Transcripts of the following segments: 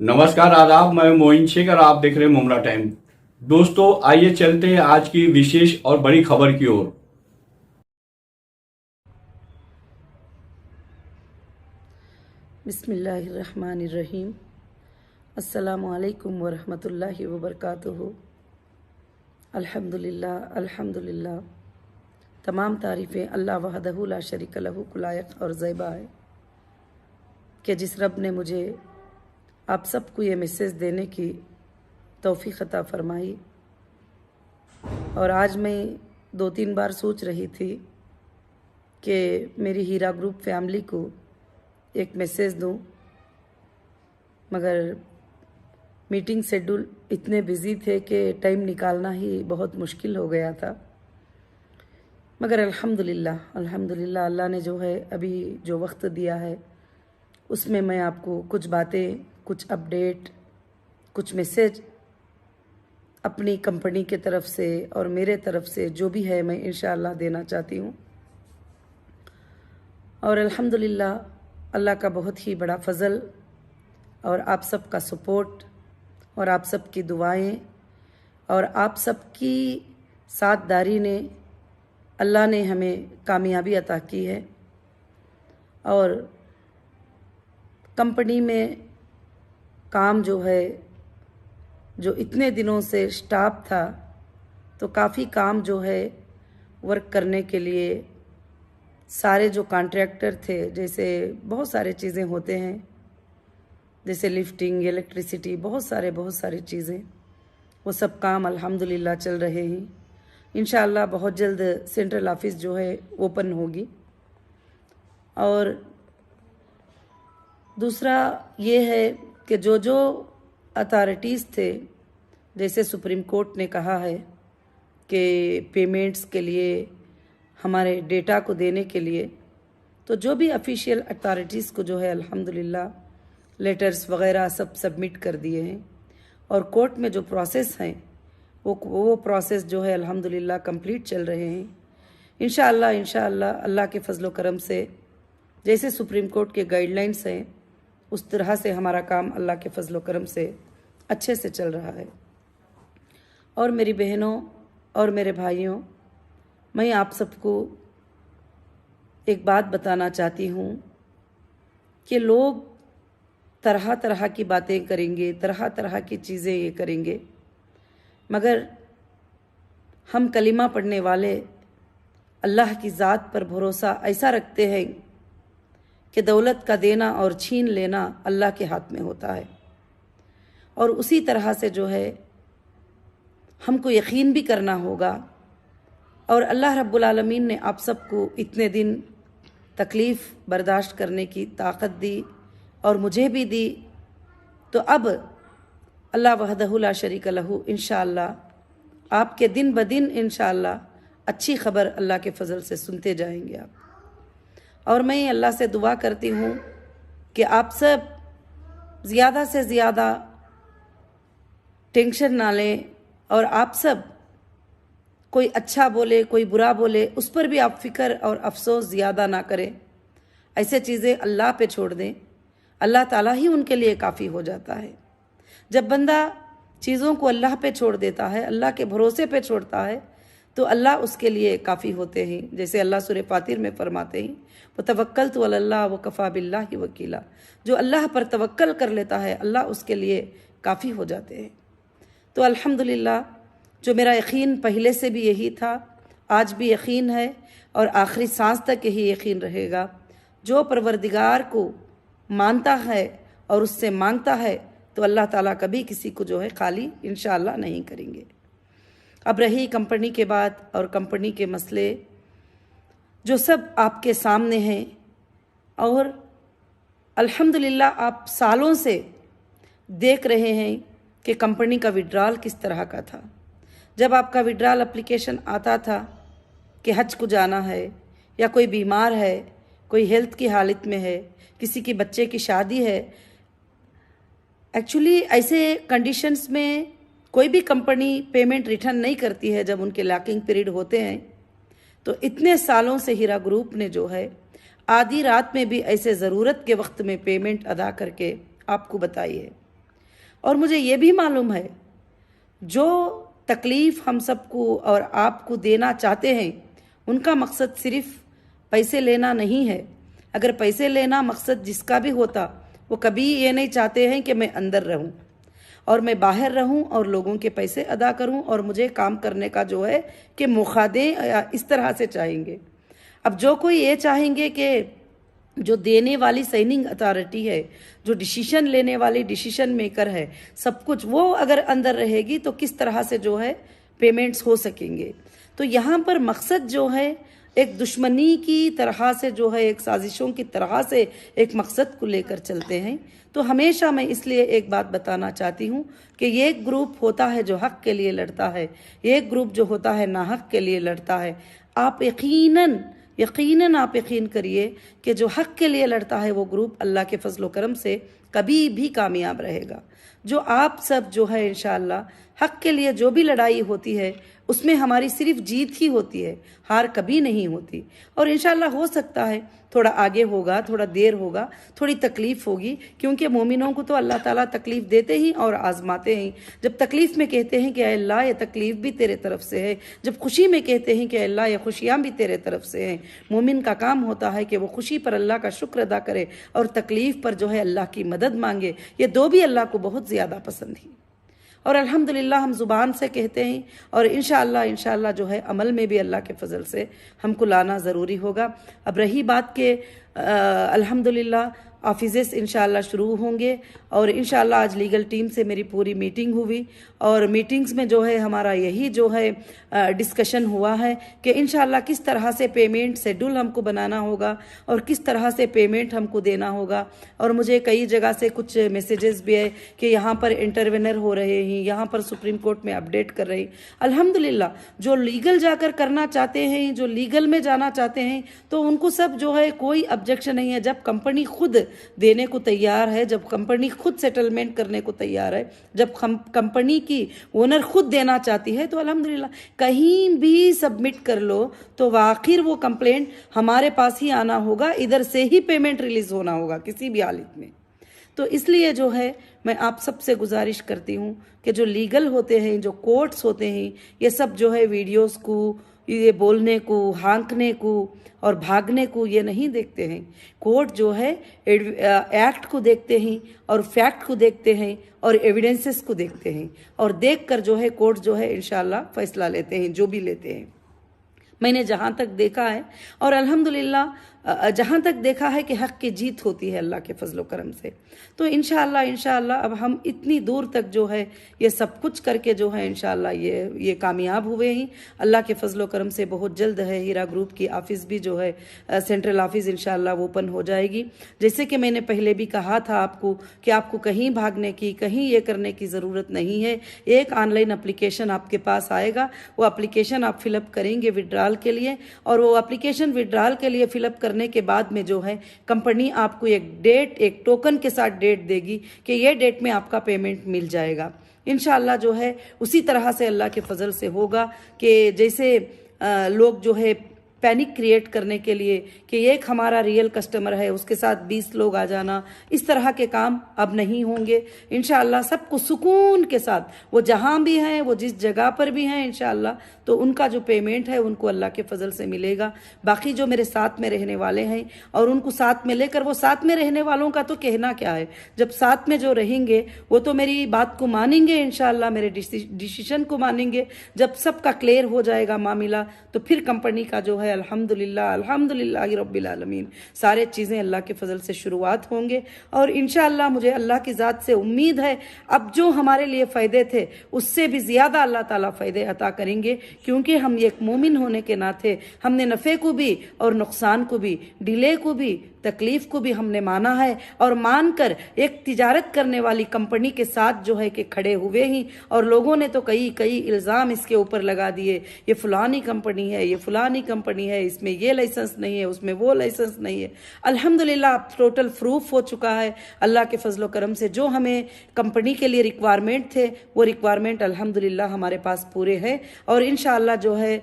नमस्कार आदाब, मैं मोइन शेख और आप देख रहे हैं मुमरा टाइम। दोस्तों आइए चलते हैं आज की विशेष और बड़ी खबर की ओर। बिस्मिल्लाहिर्रहमानिर्रहीम। अस्सलामुअलैकुम वरहमतुल्लाहि वबरकातुहू। अल्हम्दुलिल्लाह अल्हम्दुलिल्लाह। तमाम तारीफ़ें अल्लाह वहदहू ला शरीक लहू को लायक और ज़ैबा है कि जिस रब ने मुझे आप सबको ये मैसेज देने की तौफ़ीक़ अता फ़रमाई। और आज मैं 2-3 बार सोच रही थी कि मेरी हीरा ग्रुप फैमिली को एक मैसेज दूं, मगर मीटिंग शेड्यूल इतने बिज़ी थे कि टाइम निकालना ही बहुत मुश्किल हो गया था। मगर अल्हम्दुलिल्लाह अल्हम्दुलिल्लाह अल्लाह ने जो है अभी जो वक्त दिया है उसमें मैं आपको कुछ बातें, कुछ अपडेट, कुछ मैसेज अपनी कंपनी के तरफ से और मेरे तरफ से जो भी है मैं इंशाअल्लाह देना चाहती हूँ। और अल्हम्दुलिल्लाह अल्लाह का बहुत ही बड़ा फ़ज़ल और आप सब का सपोर्ट और आप सब की दुआएं और आप सब की साथदारी ने अल्लाह ने हमें कामयाबी अता की है। और कंपनी में काम जो है, जो इतने दिनों से स्टाफ था, तो काफ़ी काम जो है वर्क करने के लिए सारे जो कॉन्ट्रैक्टर थे, जैसे बहुत सारे चीज़ें होते हैं, जैसे लिफ्टिंग, इलेक्ट्रिसिटी, बहुत सारी चीज़ें, वो सब काम अल्हम्दुलिल्लाह चल रहे हैं। इंशाअल्लाह बहुत जल्द सेंट्रल ऑफिस जो है ओपन होगी। और दूसरा ये है कि जो जो अथॉरिटीज़ थे, जैसे सुप्रीम कोर्ट ने कहा है कि पेमेंट्स के लिए, हमारे डेटा को देने के लिए, तो जो भी ऑफिशियल अथॉरिटीज़ को जो है अल्हम्दुलिल्लाह लेटर्स वगैरह सब सबमिट कर दिए हैं। और कोर्ट में जो प्रोसेस हैं वो प्रोसेस जो है अल्हम्दुलिल्लाह कंप्लीट चल रहे हैं। इंशाअल्लाह अल्लाह के फजलो करम से जैसे सुप्रीम कोर्ट के गाइडलाइंस हैं उस तरह से हमारा काम अल्लाह के फजलो करम से अच्छे से चल रहा है। और मेरी बहनों और मेरे भाइयों, मैं आप सबको एक बात बताना चाहती हूँ कि लोग तरह तरह की बातें करेंगे, तरह तरह की चीज़ें ये करेंगे, मगर हम कलिमा पढ़ने वाले अल्लाह की ज़ात पर भरोसा ऐसा रखते हैं कि दौलत का देना और छीन लेना अल्लाह के हाथ में होता है। और उसी तरह से जो है हमको यकीन भी करना होगा। और अल्लाह रब्बुल आलमीन ने आप सबको इतने दिन तकलीफ़ बर्दाश्त करने की ताकत दी और मुझे भी दी, तो अब अल्लाह वहदहू ला शरीक लहू इंशाअल्लाह आपके दिन ब दिन इंशाअल्लाह अच्छी खबर अल्लाह के फ़ज़ल से सुनते जाएंगे आप। और मैं अल्लाह से दुआ करती हूँ कि आप सब ज़्यादा से ज़्यादा टेंशन ना लें और आप सब कोई अच्छा बोले कोई बुरा बोले उस पर भी आप फ़िक्र और अफसोस ज़्यादा ना करें। ऐसे चीज़ें अल्लाह पे छोड़ दें, अल्लाह ताला ही उनके लिए काफ़ी हो जाता है। जब बंदा चीज़ों को अल्लाह पे छोड़ देता है, अल्लाह के भरोसे पे छोड़ता है, तो अल्लाह उसके लिए काफ़ी होते हैं। जैसे अल्लाह सूरह फातिर में फरमाते हैं, वो तवक्कलतु अलल्लाह व कफ़ा बिल्लाहि वकीला। जो अल्लाह पर तवक्कल कर लेता है अल्लाह उसके लिए काफ़ी हो जाते हैं। तो अल्हम्दुलिल्लाह जो मेरा यकीन पहले से भी यही था, आज भी यकीन है और आखिरी सांस तक यही यकीन रहेगा। जो परवरदिगार को मानता है और उससे मांगता है तो अल्लाह ताला कभी किसी को जो है खाली इंशाअल्लाह नहीं करेंगे। अब रही कंपनी के बात और कंपनी के मसले, जो सब आपके सामने हैं। और अल्हम्दुलिल्लाह आप सालों से देख रहे हैं कि कंपनी का विड्रॉल किस तरह का था। जब आपका विड्रॉल एप्लीकेशन आता था कि हज को जाना है या कोई बीमार है, कोई हेल्थ की हालत में है, किसी के बच्चे की शादी है, एक्चुअली ऐसे कंडीशंस में कोई भी कंपनी पेमेंट रिटर्न नहीं करती है जब उनके लॉकिंग पीरियड होते हैं। तो इतने सालों से हीरा ग्रुप ने जो है आधी रात में भी ऐसे ज़रूरत के वक्त में पेमेंट अदा करके आपको बताई है। और मुझे ये भी मालूम है जो तकलीफ़ हम सबको और आपको देना चाहते हैं उनका मकसद सिर्फ पैसे लेना नहीं है। अगर पैसे लेना मकसद जिसका भी होता वो कभी ये नहीं चाहते हैं कि मैं अंदर रहूं और मैं बाहर रहूं और लोगों के पैसे अदा करूं और मुझे काम करने का जो है कि मौका दें, या इस तरह से चाहेंगे। अब जो कोई ये चाहेंगे कि जो देने वाली साइनिंग अथॉरिटी है, जो डिसीजन लेने वाली डिसीजन मेकर है, सब कुछ वो अगर अंदर रहेगी तो किस तरह से जो है पेमेंट्स हो सकेंगे। तो यहाँ पर मकसद जो है एक दुश्मनी की तरह से जो है, एक साजिशों की तरह से एक मकसद को लेकर चलते हैं। तो हमेशा मैं इसलिए एक बात बताना चाहती हूँ कि ये एक ग्रुप होता है जो हक के लिए लड़ता है, एक ग्रुप जो होता है नाहक के लिए लड़ता है। आप यकीनन आप यकीन करिए कि जो हक के लिए लड़ता है वो ग्रुप अल्लाह के फजलो करम से कभी भी कामयाब रहेगा। जो आप सब जो है इंशाअल्लाह हक के लिए जो भी लड़ाई होती है उसमें हमारी सिर्फ जीत ही होती है, हार कभी नहीं होती। और इंशाअल्लाह हो सकता है थोड़ा आगे होगा, थोड़ा देर होगा, थोड़ी तकलीफ होगी, क्योंकि मोमिनों को तो अल्लाह ताला तकलीफ देते ही और आजमाते हैं। जब तकलीफ में कहते हैं कि अल्लाह ये तकलीफ भी तेरे तरफ से है, जब खुशी में कहते हैं कि अल्लाह ये खुशियाँ भी तेरे तरफ से हैं। मोमिन का काम होता है कि वो खुशी पर अल्लाह का शुक्र अदा करे और तकलीफ पर जो है अल्लाह की मदद मांगे। ये दो भी अल्लाह को बहुत ज़्यादा पसंद है और अल्हम्दुलिल्लाह हम ज़ुबान से कहते हैं और इंशाअल्लाह जो है अमल में भी अल्लाह के फजल से हमको लाना ज़रूरी होगा। अब रही बात के अल्हम्दुलिल्लाह ऑफिसेस इंशाअल्लाह शुरू होंगे और इंशाअल्लाह आज लीगल टीम से मेरी पूरी मीटिंग हुई और मीटिंग्स में जो है हमारा यही जो है डिस्कशन हुआ है कि इंशाअल्लाह किस तरह से पेमेंट शेड्यूल हमको बनाना होगा और किस तरह से पेमेंट हमको देना होगा। और मुझे कई जगह से कुछ मैसेजेस भी है कि यहाँ पर इंटरवेनर हो रहे हैं, यहाँ पर सुप्रीम कोर्ट में अपडेट कर रहे हैं। अल्हम्दुलिल्लाह जो लीगल जाकर करना चाहते हैं, जो लीगल में जाना चाहते हैं, तो उनको सब जो है कोई ऑब्जेक्शन नहीं है। जब कंपनी खुद देने को तैयार है, जब कंपनी खुद सेटलमेंट करने को तैयार है, जब कंपनी की ओनर खुद देना चाहती है, तो अल्हम्दुलिल्लाह कहीं भी सबमिट कर लो तो आखिर वो कंप्लेंट हमारे पास ही आना होगा, इधर से ही पेमेंट रिलीज होना होगा किसी भी हालत में। तो इसलिए जो है मैं आप सबसे गुजारिश करती हूँ कि जो लीगल होते हैं, जो कोर्ट्स होते हैं, ये सब जो है वीडियोस को, ये बोलने को, हाँकने को और भागने को ये नहीं देखते हैं। कोर्ट जो है एक्ट को देखते हैं और फैक्ट को देखते हैं और एविडेंसेस को देखते हैं और देखकर जो है कोर्ट जो है इंशाअल्लाह फैसला लेते हैं, जो भी लेते हैं। मैंने जहाँ तक देखा है और अल्हम्दुलिल्लाह जहाँ तक देखा है कि हक़ की जीत होती है अल्लाह के फजलो करम से। तो इंशाअल्लाह अब हम इतनी दूर तक जो है ये सब कुछ करके जो है इंशाअल्लाह ये कामयाब हुए हैं अल्लाह के फजलो करम से। बहुत जल्द है हीरा ग्रुप की ऑफिस भी जो है सेंट्रल ऑफिस इंशाअल्लाह ओपन हो जाएगी। जैसे कि मैंने पहले भी कहा था आपको कि आपको कहीं भागने की, कहीं ये करने की ज़रूरत नहीं है। एक ऑनलाइन एप्लीकेशन आपके पास आएगा, वो एप्लीकेशन आप फिलअप करेंगे विड्रॉल के लिए और वो एप्लीकेशन विड्रॉल के लिए फिलअप करने के बाद में जो है कंपनी आपको एक डेट, एक टोकन के साथ डेट देगी कि ये डेट में आपका पेमेंट मिल जाएगा। इंशाअल्लाह जो है उसी तरह से अल्लाह के फजल से होगा कि जैसे लोग जो है पैनिक क्रिएट करने के लिए कि एक हमारा रियल कस्टमर है उसके साथ 20 लोग आ जाना, इस तरह के काम अब नहीं होंगे। इंशाअल्लाह सबको सुकून के साथ, वो जहाँ भी हैं, वो जिस जगह पर भी हैं, इंशाअल्लाह तो उनका जो पेमेंट है उनको अल्लाह के फजल से मिलेगा। बाकी जो मेरे साथ में रहने वाले हैं और उनको साथ में लेकर, वो साथ में रहने वालों का तो कहना क्या है, जब साथ में जो रहेंगे वो तो मेरी बात को मानेंगे इंशाअल्लाह, मेरे डिसीजन को मानेंगे। जब सबका क्लियर हो जाएगा मामला तो फिर कंपनी का जो है अल्हम्दुलिल्लाह रब्बिल आलमीन सारे चीज़ें अल्लाह के फजल से शुरुआत होंगे। और इंशाअल्लाह मुझे अल्लाह की ज़ात से उम्मीद है अब जो हमारे लिए फ़ायदे थे उससे भी ज़्यादा अल्लाह ताला फ़ायदे अता करेंगे, क्योंकि हम एक मोमिन होने के नाते हमने नफ़े को भी और नुकसान को भी, डिले को भी, तकलीफ को भी हमने माना है और मानकर एक तिजारत करने वाली कंपनी के साथ जो है कि खड़े हुए ही। और लोगों ने तो कई इल्ज़ाम इसके ऊपर लगा दिए, ये फलानी कंपनी है, ये फलानी कंपनी है, इसमें ये लाइसेंस नहीं है, उसमें वो लाइसेंस नहीं है। अल्हम्दुलिल्लाह अब टोटल प्रूफ हो चुका है अल्लाह के फजलो करम से। जो हमें कंपनी के लिए रिक्वायरमेंट थे वो रिक्वायरमेंट अल्हम्दुलिल्लाह हमारे पास पूरे हैं और इंशाअल्लाह जो है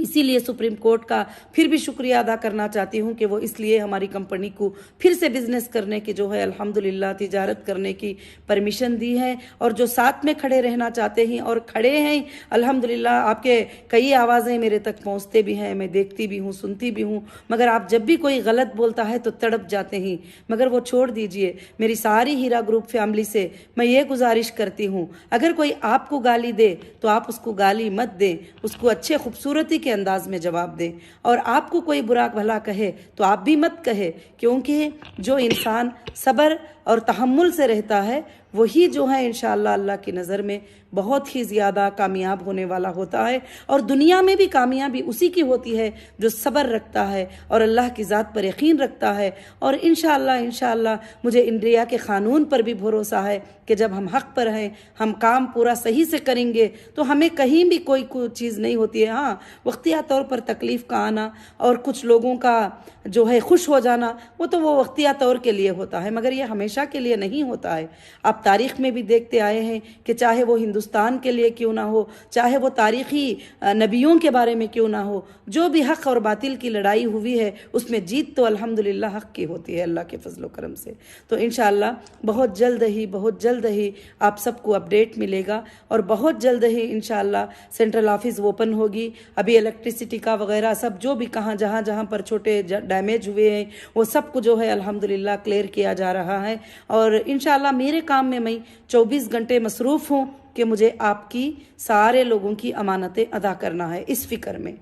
इसीलिए सुप्रीम कोर्ट का फिर भी शुक्रिया अदा करना चाहती हूँ कि वो इसलिए हमारी कंपनी को फिर से बिजनेस करने की जो है अल्हम्दुलिल्लाह तिजारत करने की परमिशन दी है। और जो साथ में खड़े रहना चाहते हैं और खड़े हैं, अल्हम्दुलिल्लाह आपके कई आवाज़ें मेरे तक पहुँचते भी हैं, मैं देखती भी हूँ, सुनती भी हूँ, मगर आप जब भी कोई गलत बोलता है तो तड़प जाते हैं। मगर वो छोड़ दीजिए। मेरी सारी हीरा ग्रुप फैमिली से मैं ये गुजारिश करती हूँ, अगर कोई आपको गाली दे तो आप उसको गाली मत दें, उसको अच्छे खूबसूरती के अंदाज में जवाब दें। और आपको कोई बुरा भला कहे तो आप भी मत कहे, क्योंकि जो इंसान सब्र और तहम्मुल से रहता है वही जो है इंशाअल्लाह अल्लाह की नज़र में बहुत ही ज़्यादा कामयाब होने वाला होता है। और दुनिया में भी कामयाबी उसी की होती है जो सब्र रखता है और अल्लाह की ज़ात पर यकीन रखता है। और इंशाअल्लाह मुझे इंडिया के क़ानून पर भी भरोसा है कि जब हम हक़ पर हैं, हम काम पूरा सही से करेंगे तो हमें कहीं भी कोई चीज़ नहीं होती है। हाँ, वक्तिया तौर पर तकलीफ़ का आना और कुछ लोगों का जो है खुश हो जाना, वो तो वो वक्तिया तौर के लिए होता है, मगर ये हमेशा के लिए नहीं होता है। आप तारीख़ में भी देखते आए हैं कि चाहे वो हिंदुस्तान के लिए क्यों ना हो, चाहे वो तारीख़ी नबियों के बारे में क्यों ना हो, जो भी हक़ और बातिल की लड़ाई हुई है उसमें जीत तो अल्हम्दुलिल्लाह हक़ की होती है अल्लाह के फजल करम से। तो इंशाअल्लाह बहुत जल्द ही आप सबको अपडेट मिलेगा और बहुत जल्द ही इंशाअल्लाह सेंट्रल ऑफिस ओपन होगी। अभी इलेक्ट्रिसिटी का वगैरह सब जो भी जहाँ पर छोटे डैमेज हुए हैं वो सब को जो है अल्हम्दुलिल्लाह क्लियर किया जा रहा है। और इंशाअल्लाह मेरे काम में मैं 24 घंटे मसरूफ़ हूँ कि मुझे आपकी सारे लोगों की अमानतें अदा करना है इस फ़िक्र में।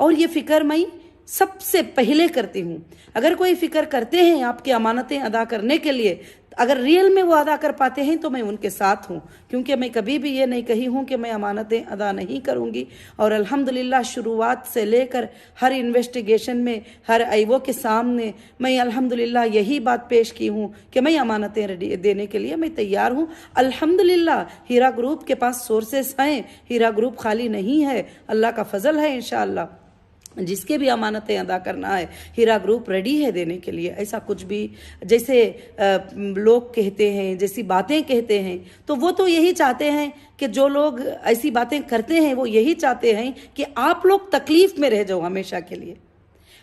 और ये फ़िक्र मैं सबसे पहले करती हूँ। अगर कोई फ़िक्र करते हैं आपकी अमानतें अदा करने के लिए, अगर रियल में वो अदा कर पाते हैं तो मैं उनके साथ हूँ, क्योंकि मैं कभी भी ये नहीं कही हूँ कि मैं अमानतें अदा नहीं करूँगी। और अल्हम्दुलिल्लाह शुरुआत से लेकर हर इन्वेस्टिगेशन में, हर आईओ के सामने मैं अल्हम्दुलिल्लाह यही बात पेश की हूँ कि मैं अमानतें देने के लिए मैं तैयार हूँ। अल्हम्दुलिल्लाह हीरा ग्रुप के पास सोर्सेस हैं, हीरा ग्रुप खाली नहीं है, अल्लाह का फजल है। इंशाअल्लाह जिसके भी अमानतें अदा करना है हीरा ग्रुप रेडी है देने के लिए। ऐसा कुछ भी जैसे लोग कहते हैं, जैसी बातें कहते हैं, तो वो तो यही चाहते हैं कि जो लोग ऐसी बातें करते हैं वो यही चाहते हैं कि आप लोग तकलीफ़ में रह जाओ हमेशा के लिए,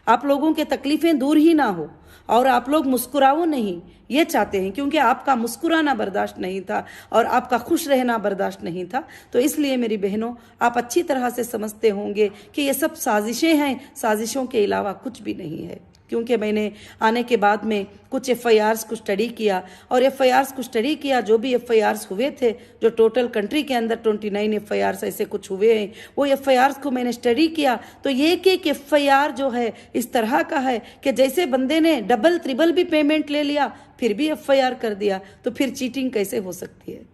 आप लोगों के तकलीफ़ें दूर ही ना हो और आप लोग मुस्कुराओ नहीं, ये चाहते हैं, क्योंकि आपका मुस्कुराना बर्दाश्त नहीं था और आपका खुश रहना बर्दाश्त नहीं था। तो इसलिए मेरी बहनों, आप अच्छी तरह से समझते होंगे कि ये सब साजिशें हैं, साजिशों के अलावा कुछ भी नहीं है। क्योंकि मैंने आने के बाद में कुछ FIRs को स्टडी किया और FIRs को स्टडी किया, जो भी FIRs हुए थे, जो टोटल कंट्री के अंदर 29 FIRs ऐसे कुछ हुए हैं, वो FIRs को मैंने स्टडी किया तो ये कि FIR जो है इस तरह का है कि जैसे बंदे ने डबल ट्रिबल भी पेमेंट ले लिया फिर भी FIR कर दिया, तो फिर चीटिंग कैसे हो सकती है।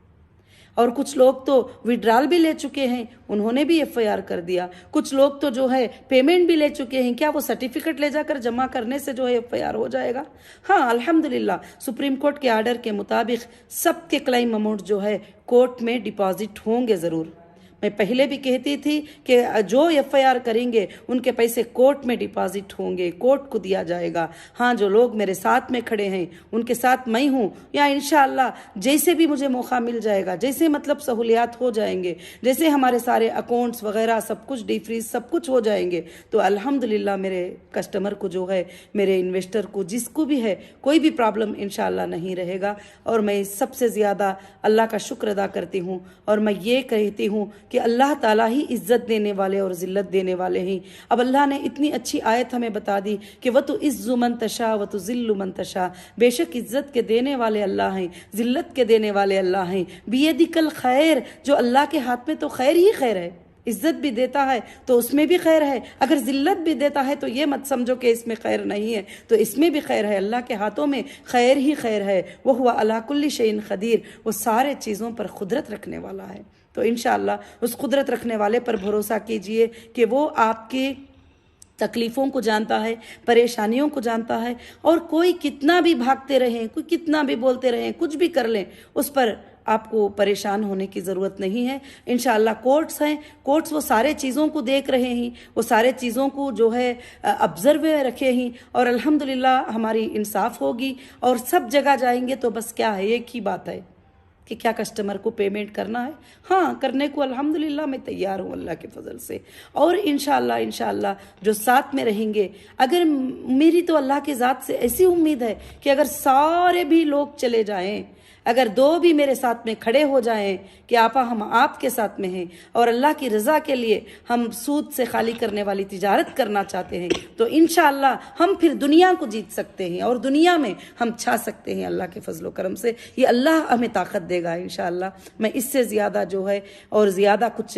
और कुछ लोग तो विड्रॉल भी ले चुके हैं, उन्होंने भी FIR कर दिया। कुछ लोग तो जो है पेमेंट भी ले चुके हैं, क्या वो सर्टिफिकेट ले जाकर जमा करने से जो है FIR हो जाएगा? हाँ, अल्हम्दुलिल्लाह सुप्रीम कोर्ट के आर्डर के मुताबिक सबके क्लेम अमाउंट जो है कोर्ट में डिपॉजिट होंगे ज़रूर। मैं पहले भी कहती थी कि जो FIR करेंगे उनके पैसे कोर्ट में डिपॉजिट होंगे, कोर्ट को दिया जाएगा। हाँ, जो लोग मेरे साथ में खड़े हैं उनके साथ मैं हूँ, या इंशाअल्लाह जैसे भी मुझे मौका मिल जाएगा, जैसे मतलब सहूलियात हो जाएंगे, जैसे हमारे सारे अकाउंट्स वगैरह सब कुछ डीफ्रीज सब कुछ हो जाएंगे, तो अल्हम्दुलिल्लाह मेरे कस्टमर को जो है, मेरे इन्वेस्टर को, जिसको भी है, कोई भी प्रॉब्लम इंशाअल्लाह नहीं रहेगा। और मैं सबसे ज़्यादा अल्लाह का शुक्र अदा करती हूँ और मैं ये कहती हूँ कि अल्लाह ताला ही इज़्ज़त देने वाले और ज़िल्लत देने वाले हैं। अब अल्लाह ने इतनी अच्छी आयत हमें बता दी कि वह तो इज़्ज़ु मन तशा व तो ज़िल्लु मन तशा, बेशक इज़्ज़त के देने वाले अल्लाह हैं, ज़िल्लत के देने वाले अल्लाह हैं। बियदिकल खैर, जो अल्लाह के हाथ में तो खैर ही खैर है। इज़्ज़त भी देता है तो उसमें भी खैर है, अगर ज़िल्लत भी देता है तो ये मत समझो कि इसमें खैर नहीं है, तो इसमें भी खैर है। अल्लाह के हाथों में खैर ही खैर है। वह हुआ अला कुल्ली शैइन क़दीर, वो सारे चीज़ों पर खुदरत रखने वाला है। तो इंशाअल्लाह उस कुदरत रखने वाले पर भरोसा कीजिए कि वो आपकी तकलीफ़ों को जानता है, परेशानियों को जानता है, और कोई कितना भी भागते रहें, कोई कितना भी बोलते रहें, कुछ भी कर लें, उस पर आपको परेशान होने की ज़रूरत नहीं है। इंशाअल्लाह कोर्ट्स हैं, कोर्ट्स वो सारे चीज़ों को देख रहे हैं, वो सारे चीज़ों को जो है ऑब्ज़र्व रखे हैं, और अल्हम्दुलिल्लाह हमारी इंसाफ होगी और सब जगह जाएंगे। तो बस क्या है, एक ही बात है, कि क्या कस्टमर को पेमेंट करना है। हाँ, करने को अल्हम्दुलिल्लाह मैं तैयार हूँ अल्लाह के फजल से। और इंशाअल्लाह जो साथ में रहेंगे, अगर मेरी तो अल्लाह की ज़ात से ऐसी उम्मीद है कि अगर सारे भी लोग चले जाएं, अगर दो भी मेरे साथ में खड़े हो जाएं कि आपा हम आपके साथ में हैं और अल्लाह की रज़ा के लिए हम सूद से खाली करने वाली तिजारत करना चाहते हैं, तो इंशाअल्लाह हम फिर दुनिया को जीत सकते हैं और दुनिया में हम छा सकते हैं अल्लाह के फजलो करम से। ये अल्लाह हमें ताकत देगा इंशाअल्लाह। मैं इससे ज़्यादा जो है और ज़्यादा कुछ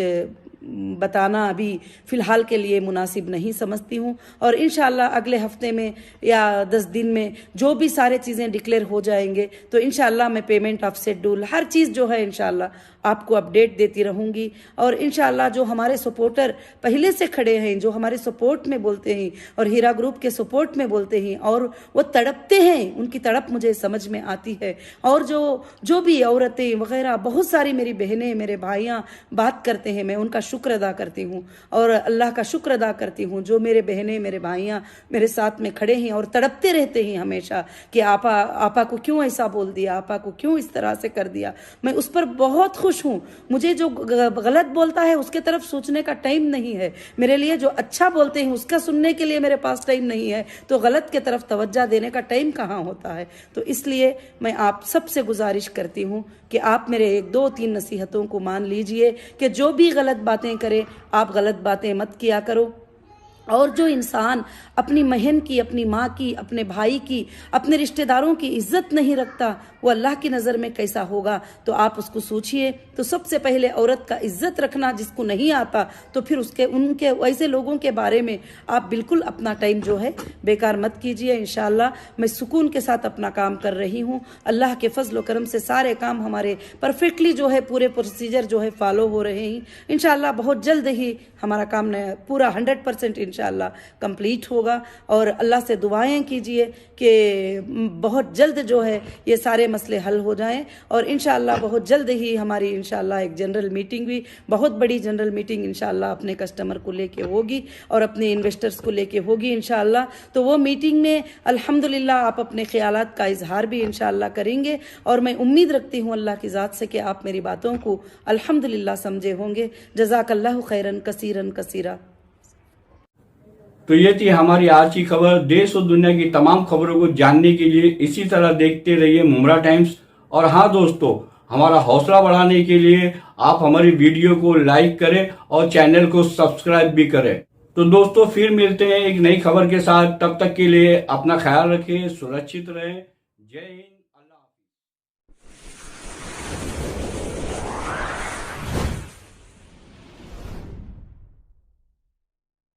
बताना अभी फ़िलहाल के लिए मुनासिब नहीं समझती हूँ। और इंशाअल्लाह अगले हफ्ते में या 10 दिन में जो भी सारे चीज़ें डिक्लेयर हो जाएंगे तो इंशाअल्लाह मैं पेमेंट ऑफ शेड्यूल हर चीज़ जो है इंशाअल्लाह आपको अपडेट देती रहूँगी। और इंशाअल्लाह जो हमारे सपोर्टर पहले से खड़े हैं, जो हमारे सपोर्ट में बोलते हैं और हीरा ग्रुप के सपोर्ट में बोलते हैं और वो तड़पते हैं, उनकी तड़प मुझे समझ में आती है। और जो भी औरतें वगैरह बहुत सारी मेरी बहनें मेरे भाइयाँ बात करते हैं, मैं उनका शुक्र अदा करती हूँ और अल्लाह का शुक्र अदा करती हूँ जो मेरे बहनें मेरे भाइयाँ मेरे साथ में खड़े हैं और तड़पते रहते हैं हमेशा कि आपा को क्यों ऐसा बोल दिया, आपा को क्यों इस तरह से कर दिया। मैं उस पर बहुत खुश हूँ। मुझे जो गलत बोलता है उसके तरफ सोचने का टाइम नहीं है, मेरे लिए जो अच्छा बोलते हैं उसका सुनने के लिए मेरे पास टाइम नहीं है, तो गलत के तरफ तवज्जो देने का टाइम कहाँ होता है। तो इसलिए मैं आप सबसे गुजारिश करती हूँ कि आप मेरे 1-2-3 नसीहतों को मान लीजिए कि जो भी गलत बातें करे आप गलत बातें मत किया करो। और जो इंसान अपनी बहन की, अपनी माँ की, अपने भाई की, अपने रिश्तेदारों की इज्जत नहीं रखता वो अल्लाह की नज़र में कैसा होगा, तो आप उसको सोचिए। तो सबसे पहले औरत का इज्जत रखना जिसको नहीं आता, तो फिर उनके ऐसे लोगों के बारे में आप बिल्कुल अपना टाइम जो है बेकार मत कीजिए। इंशाअल्लाह मैं सुकून के साथ अपना काम कर रही हूँ। अल्लाह के फजल करम से सारे काम हमारे परफेक्टली जो है पूरे प्रोसीजर जो है फॉलो हो रहे हैं। इंशाअल्लाह बहुत जल्द ही हमारा काम पूरा 100% इंशाअल्लाह कंप्लीट होगा। और अल्लाह से दुआएं कीजिए कि बहुत जल्द जो है ये सारे मसले हल हो जाएं। और इंशाअल्लाह बहुत जल्द ही हमारी इंशाअल्लाह एक जनरल मीटिंग भी, बहुत बड़ी जनरल मीटिंग इंशाअल्लाह अपने कस्टमर को लेके होगी और अपने इन्वेस्टर्स को लेके होगी इंशाअल्लाह। तो वो मीटिंग में अल्हम्दुलिल्लाह आप अपने ख्यालात का इजहार भी इंशाअल्लाह करेंगे और मैं उम्मीद रखती हूँ अल्लाह की ज़ात से कि आप मेरी बातों को अल्हम्दुलिल्लाह समझे होंगे। जज़ाकल्लाहु खैरन कसीरन कसीरा। तो ये थी हमारी आज की खबर। देश और दुनिया की तमाम खबरों को जानने के लिए इसी तरह देखते रहिए मुमरा टाइम्स। और हाँ दोस्तों, हमारा हौसला बढ़ाने के लिए आप हमारी वीडियो को लाइक करें और चैनल को सब्सक्राइब भी करें। तो दोस्तों फिर मिलते हैं एक नई खबर के साथ, तब तक के लिए अपना ख्याल रखें, सुरक्षित रहें। जय हिंद।